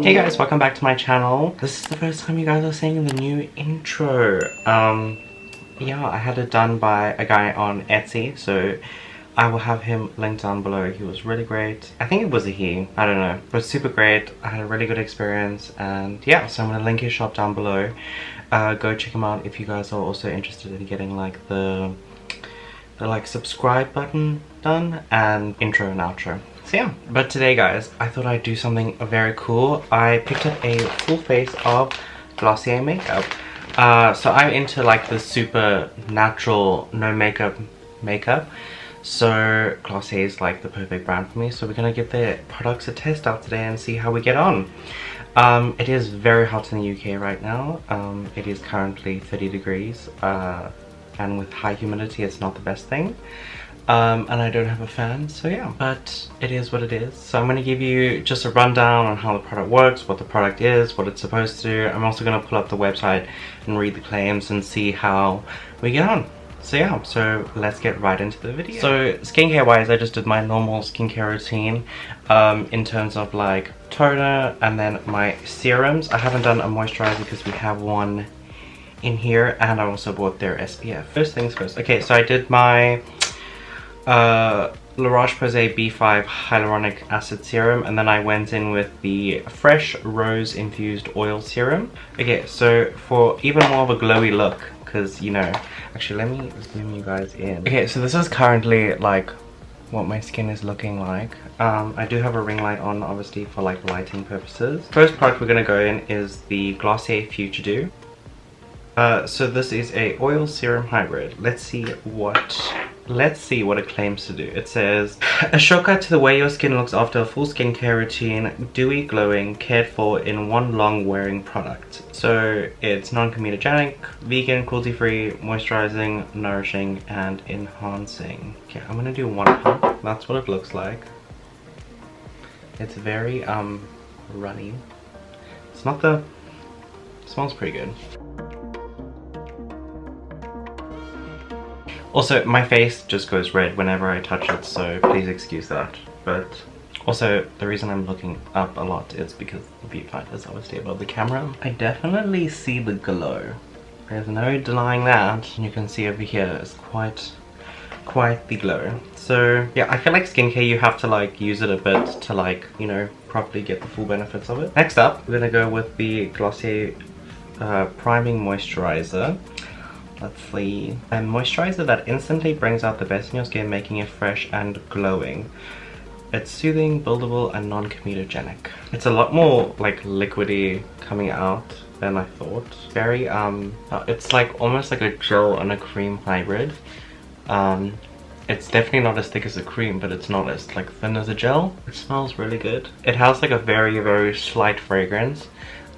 Hey guys, welcome back to my channel. This is the first time you guys are seeing the new intro. Yeah, I had it done by a guy on Etsy, so I will have him linked down below. He was really great. I think it was a he, I don't know, but super great. I had a really good experience, and yeah, so I'm gonna link his shop down below. Go check him out if you guys are also interested in getting like the like subscribe button done and intro and outro. So yeah, but today guys, I thought I'd do something very cool. I picked up a full face of Glossier makeup. So I'm into like the super natural, no makeup. So Glossier is like the perfect brand for me. So we're gonna give their products a test out today and see how we get on. It is very hot in the UK right now. It is currently 30 degrees. And with high humidity, it's not the best thing. And I don't have a fan, so yeah, but it is what it is. So I'm going to give you just a rundown on how the product works, what the product is, what it's supposed to do. I'm also going to pull up the website and read the claims and see how we get on. So yeah, so let's get right into the video. So skincare wise, I just did my normal skincare routine in terms of like toner and then my serums. I haven't done a moisturizer because we have one in here, and I also bought their SPF. First things first. Okay, so I did my La Roche-Posay B5 Hyaluronic Acid Serum, and then I went in with the Fresh Rose Infused Oil Serum. Okay, so for even more of a glowy look, because you know, actually let me zoom you guys in. Okay, so this is currently like what my skin is looking like. I do have a ring light on, obviously, for like lighting purposes. First product we're gonna go in is the Glossier Future Dew. So this is a oil serum hybrid. Let's see what it claims to do. It says, a shortcut to the way your skin looks after a full skincare routine, dewy, glowing, cared for in one long wearing product. So it's non-comedogenic, vegan, cruelty-free, moisturizing, nourishing, and enhancing. Okay, I'm gonna do one pump. That's what it looks like. It's very runny. It's not the, it smells pretty good. Also, my face just goes red whenever I touch it, so please excuse that. But also, the reason I'm looking up a lot is because the viewfinder is obviously above the camera. I definitely see the glow. There's no denying that. And you can see over here is quite the glow. So yeah, I feel like skincare, you have to like use it a bit to like, you know, properly get the full benefits of it. Next up, we're gonna go with the Glossier Priming Moisturizer. Let's see. A moisturizer that instantly brings out the best in your skin, making it fresh and glowing. It's soothing, buildable, and non-comedogenic. It's a lot more like liquidy coming out than I thought. Very it's like almost like a gel and a cream hybrid. It's definitely not as thick as a cream, but it's not as like thin as a gel. It smells really good. It has like a very slight fragrance.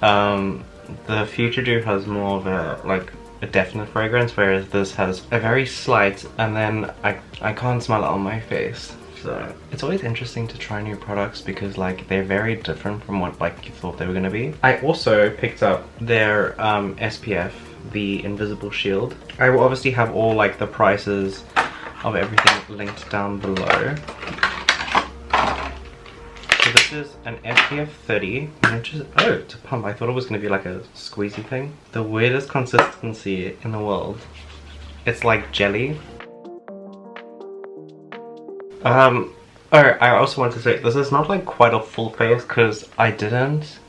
The Future Dew has more of a like a definite fragrance, whereas this has a very slight, and then I can't smell it on my face. So it's always interesting to try new products because like they're very different from what like you thought they were gonna be. I also picked up their SPF, the Invisible Shield. I will obviously have all like the prices of everything linked down below. So this is an SPF 30, which is, oh, it's a pump. I thought it was going to be like a squeezy thing. The weirdest consistency in the world. It's like jelly. Oh, I also want to say, this is not like quite a full face because I didn't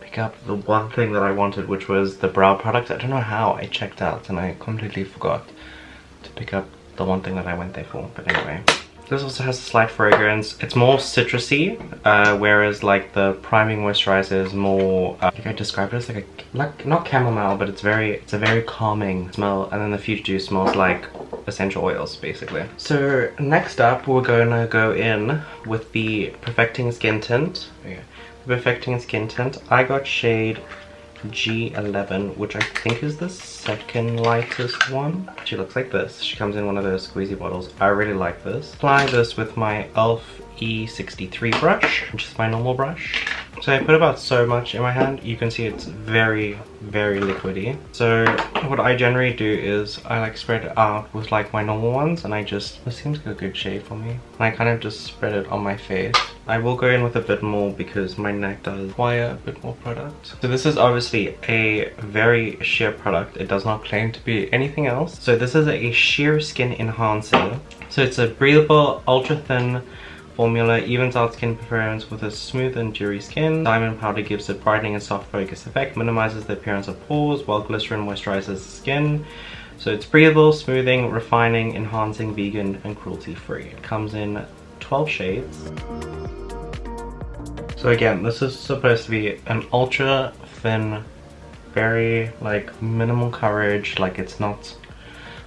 pick up the one thing that I wanted, which was the brow product. I don't know how I checked out and I completely forgot to pick up the one thing that I went there for, but anyway. This also has a slight fragrance. It's more citrusy, whereas like the priming moisturizer is more, I think I described it as like not chamomile, but it's a very calming smell. And then the Future Dew smells like essential oils, basically. So next up, we're gonna go in with the Perfecting Skin Tint. Okay. The Perfecting Skin Tint. I got shade G11, which I think is the second lightest one. She looks like this. She comes in one of those squeezy bottles. I really like this. Apply this with my e.l.f. E63 brush, which is my normal brush. So I put about so much in my hand. You can see it's very, very liquidy. So what I generally do is I like spread it out with like my normal ones, and this seems like a good shade for me. And I kind of just spread it on my face. I will go in with a bit more because my neck does require a bit more product. So this is obviously a very sheer product. It does not claim to be anything else. So this is a sheer skin enhancer. So it's a breathable, ultra thin formula, evens out skin preference with a smooth and dewy skin. Diamond powder gives a brightening and soft focus effect, minimizes the appearance of pores, while glycerin moisturizes the skin. So it's breathable, smoothing, refining, enhancing, vegan, and cruelty-free. It comes in 12 shades. So again, this is supposed to be an ultra thin, very like minimal coverage. Like it's not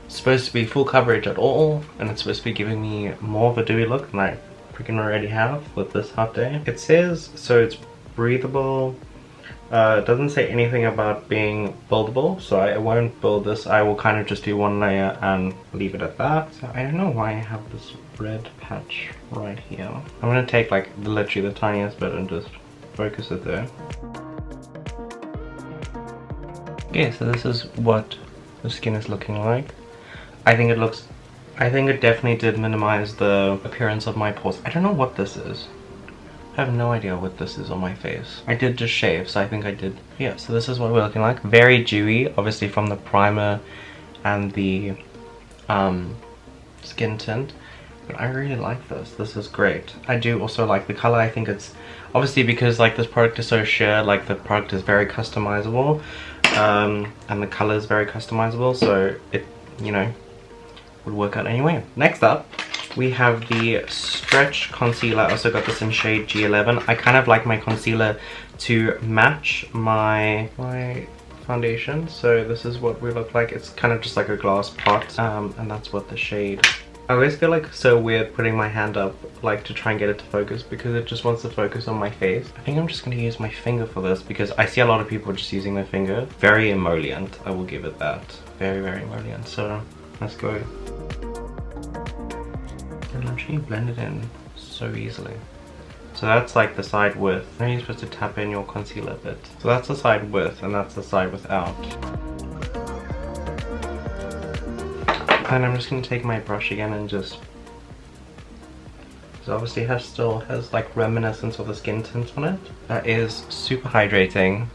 supposed to be full coverage at all, and it's supposed to be giving me more of a dewy look than I freaking already have with this hot day. It says, so it's breathable. It doesn't say anything about being buildable, so I won't build this. I will kind of just do one layer and leave it at that. So I don't know why I have this red patch right here. I'm gonna take like literally the tiniest bit and just focus it there. Okay, so this is what the skin is looking like. I think it definitely did minimize the appearance of my pores. I don't know what this is. I have no idea what this is on my face. I did just shave, so I think I did. Yeah, so this is what we're looking like. Very dewy, obviously from the primer and the skin tint. But I really like this. This is great. I do also like the color. I think it's obviously because like this product is so sheer, like the product is very customizable. And the color is very customizable, so it, you know, would work out anyway. Next up, we have the Stretch Concealer. I also got this in shade G11. I kind of like my concealer to match my foundation. So this is what we look like. It's kind of just like a glass pot, and that's what the shade. I always feel like so weird putting my hand up like to try and get it to focus because it just wants to focus on my face. I think I'm just going to use my finger for this because I see a lot of people just using their finger. Very emollient, I will give it that. Very, very emollient. So let's go. And actually blend it in so easily. So that's like the side with. Now you're supposed to tap in your concealer a bit. So that's the side with and that's the side without. And I'm just going to take my brush again and just, because obviously it still has like reminiscence of the skin tint on it. That is super hydrating.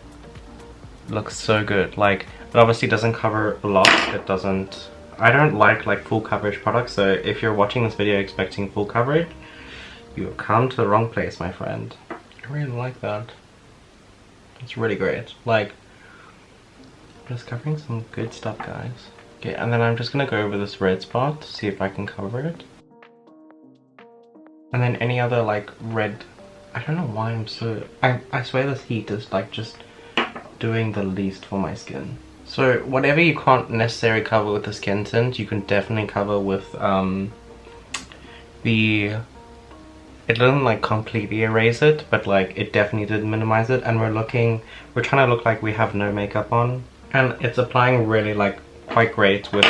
Looks so good. Like it obviously doesn't cover a lot. It doesn't. I don't like full coverage products, so if you're watching this video expecting full coverage, you have come to the wrong place, my friend. I really like that. It's really great. Like, just covering some good stuff, guys. Okay, and then I'm just gonna go over this red spot to see if I can cover it. And then any other like red, I don't know why I'm so, I swear this heat is like just doing the least for my skin. So whatever you can't necessarily cover with the skin tint, you can definitely cover with it doesn't like completely erase it, but like it definitely did minimize it. And we're trying to look like we have no makeup on. And it's applying really like quite great with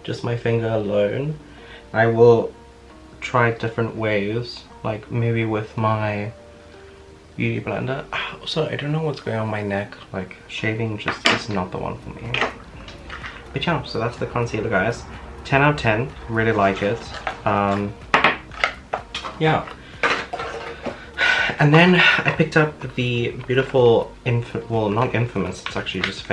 just my finger alone. I will try different ways, like maybe with my beauty blender. Also, I don't know what's going on my neck, like shaving just is not the one for me. But yeah, so that's the concealer, guys. 10 out of 10, really like it. Yeah. And then I picked up the beautiful, well, not infamous, it's actually just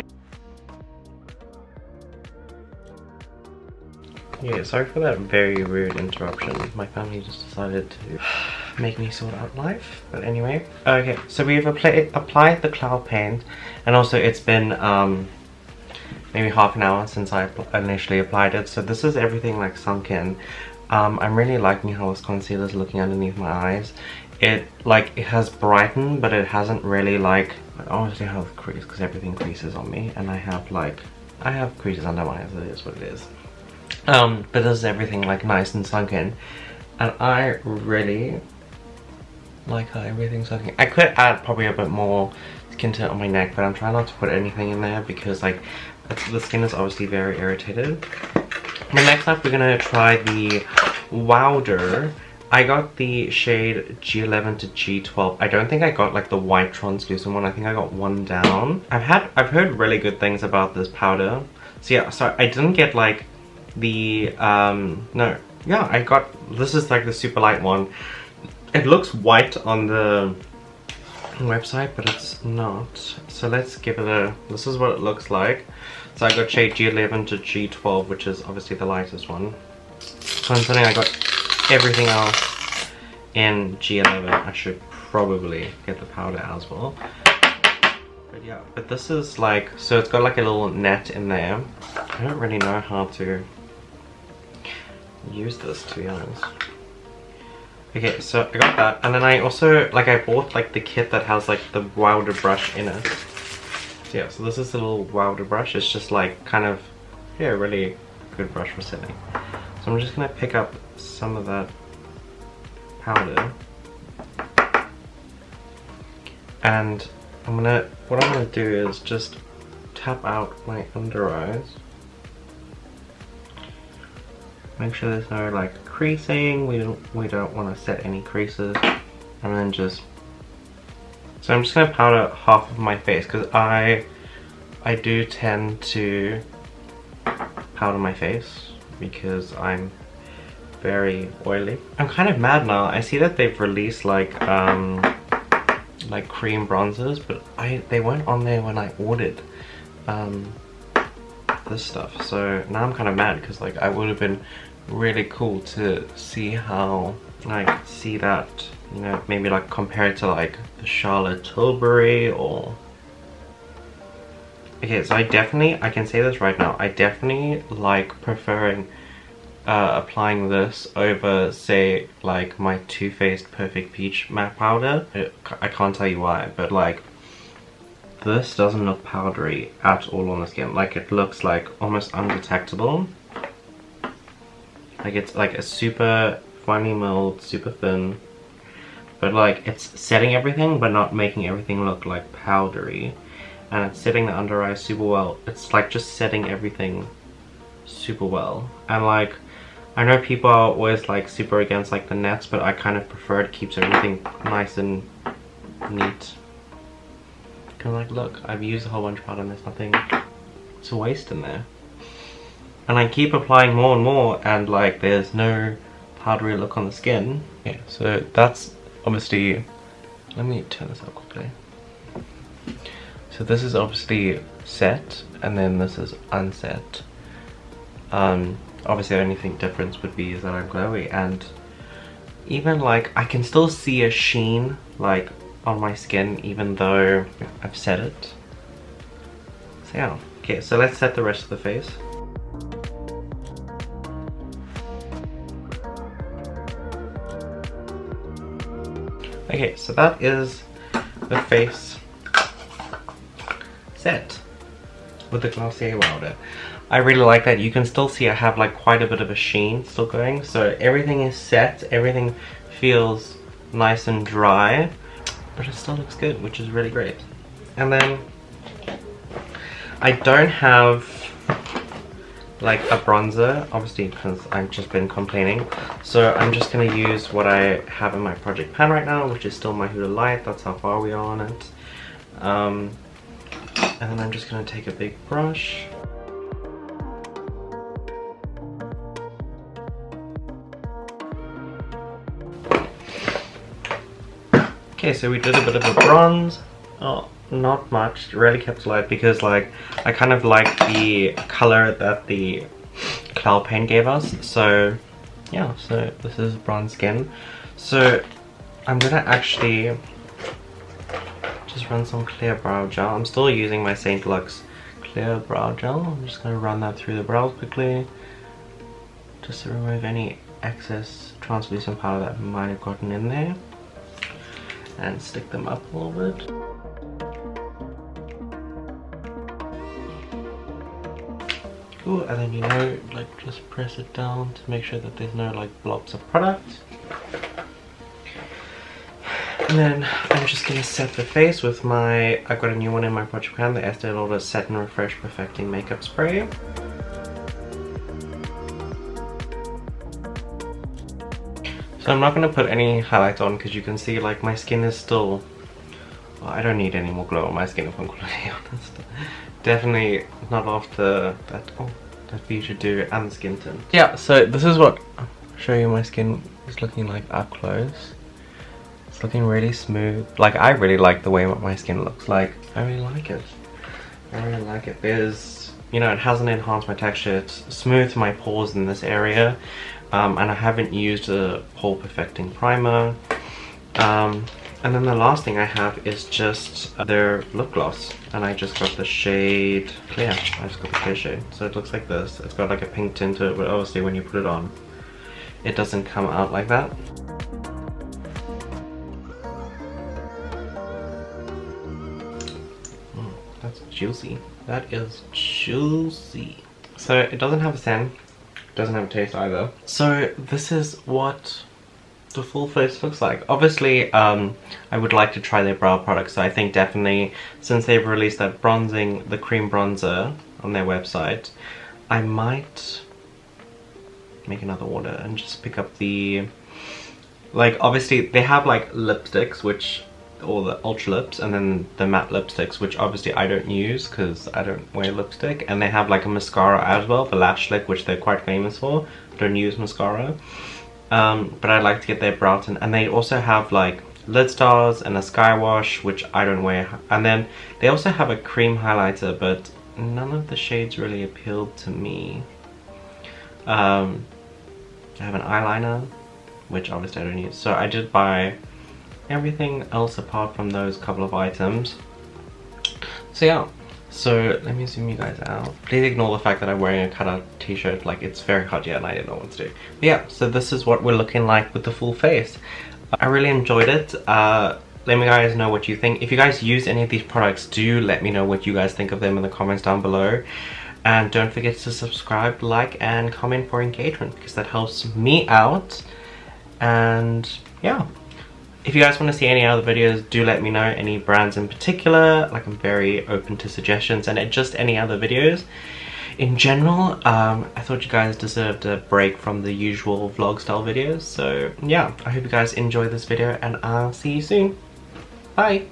yeah, sorry for that very rude interruption. My family just decided to make me sort out life. But anyway, okay, so we've applied the cloud paint, and also it's been maybe half an hour since I initially applied it. So this is everything like sunk in. I'm really liking how this concealer is looking underneath my eyes. It has brightened, but it hasn't really like, obviously I have crease because everything creases on me, and I have creases under my eyes. It is what it is. But this is everything like nice and sunk in, and I really like how everything's sunk in. I could add probably a bit more skin tint on my neck, but I'm trying not to put anything in there because like the skin is obviously very irritated. But next up we're gonna try the Wowder I got the shade G11 to G12. I don't think I got like the white translucent one. I think I got one down. I've heard really good things about this powder. So yeah, so I didn't get like the no, yeah, I got, this is like the super light one. It looks white on the website, but it's not. So let's give it a, this is what it looks like. So I got shade G11 to G12, which is obviously the lightest one. Considering I got everything else in G11, I should probably get the powder as well. But yeah, but this is like, so it's got like a little net in there. I don't really know how to use this, to be honest. Okay, so I got that, and then I also, like, I bought like the kit that has like the wowder brush in it. So yeah, so this is a little wowder brush. It's just like kind of, yeah, really good brush for setting. So I'm just gonna pick up some of that powder, and what I'm gonna do is just tap out my under eyes. Make sure there's no like creasing. We don't want to set any creases, and then just. So I'm just gonna powder half of my face because I do tend to powder my face because I'm very oily. I'm kind of mad now. I see that they've released like cream bronzers, but they weren't on there when I ordered this stuff. So now I'm kind of mad because like I would have been really cool to see how, like, see that, you know, maybe like compare it to like the Charlotte Tilbury or. Okay, so I can say this right now, I definitely like preferring applying this over, say, like my Too Faced Perfect Peach matte powder. I can't tell you why, but like this doesn't look powdery at all on the skin. Like it looks like almost undetectable. Like it's like a super finely milled, super thin, but like it's setting everything but not making everything look like powdery, and it's setting the under eye super well. It's like just setting everything super well. And like I know people are always like super against like the nets, but I kind of prefer it keeps everything nice and neat. Cause like look, I've used a whole bunch of powder and there's nothing to waste in there. And I keep applying more and more, and like there's no powdery look on the skin. Yeah, so that's obviously, let me turn this up quickly. So this is obviously set, and then this is unset. Obviously the only thing difference would be is that I'm glowy, and even like I can still see a sheen like on my skin even though I've set it. So yeah, okay, so let's set the rest of the face. Okay, so that is the face set with the Glossier Wowder. I really like that. You can still see I have like quite a bit of a sheen still going. So everything is set, everything feels nice and dry, but it still looks good, which is really great. And then I don't have like a bronzer, obviously, because I've just been complaining. So I'm just going to use what I have in my project pan right now, which is still my Huda Light. That's how far we are on it. And then I'm just going to take a big brush. Okay, so we did a bit of a bronze. Oh, not much, really kept it light because like I kind of like the color that the cloud paint gave us. So yeah, so this is bronze skin. So I'm gonna actually just run some clear brow gel. I'm still using my Saint Lux clear brow gel. I'm just gonna run that through the brows quickly just to remove any excess translucent powder that might have gotten in there, and stick them up a little bit. Cool, and then, you know, like just press it down to make sure that there's no like blobs of product. And then I'm just gonna set the face with my, I've got a new one in my project pan, the Estee Lauder Set and Refresh Perfecting Makeup Spray. So So I'm not going to put any highlights on because you can see like my skin is still... Well, I don't need any more glow on my skin if I'm going to be honest. Definitely not after that. Oh, that you should do, and the skin tint. Yeah, so this is what I'll show you my skin is looking like up close. It's looking really smooth. Like, I really like the way my skin looks like. I really like it. I really like it. There's, you know, it hasn't enhanced my texture. It's smoothed my pores in this area. And I haven't used a pore perfecting primer. And then the last thing I have is just their lip gloss, and I just got the shade Clear. I just got the Clear shade, so it looks like this. It's got like a pink tint to it, but obviously when you put it on, it doesn't come out like that. That's juicy. That is juicy. So it doesn't have a scent, doesn't have a taste either. So this is what the full face looks like. Obviously I would like to try their brow products, so I think definitely since they've released that bronzing, the cream bronzer on their website, I might make another order and just pick up the, like, obviously they have like lipsticks, which, or the ultra lips, and then the matte lipsticks, which obviously I don't use because I don't wear lipstick, and they have like a mascara as well, the lash lick, which they're quite famous for. I don't use mascara. But I'd like to get their brow tint, and they also have like lid stars and a sky wash, which I don't wear, and then they also have a cream highlighter, but none of the shades really appealed to me. I have an eyeliner, which obviously I don't use, so I did buy everything else apart from those couple of items. So yeah, so let me zoom you guys out. Please ignore the fact that I'm wearing a cutout t-shirt, like it's very hot here and I didn't know what to do. But yeah, so this is what we're looking like with the full face. I really enjoyed it. Let me guys know what you think. If you guys use any of these products, do let me know what you guys think of them in the comments down below. And don't forget to subscribe, like, and comment for engagement, because that helps me out. And yeah, if you guys want to see any other videos, do let me know, any brands in particular. Like, I'm very open to suggestions, and just any other videos in general. I thought you guys deserved a break from the usual vlog style videos. So yeah, I hope you guys enjoyed this video, and I'll see you soon. Bye!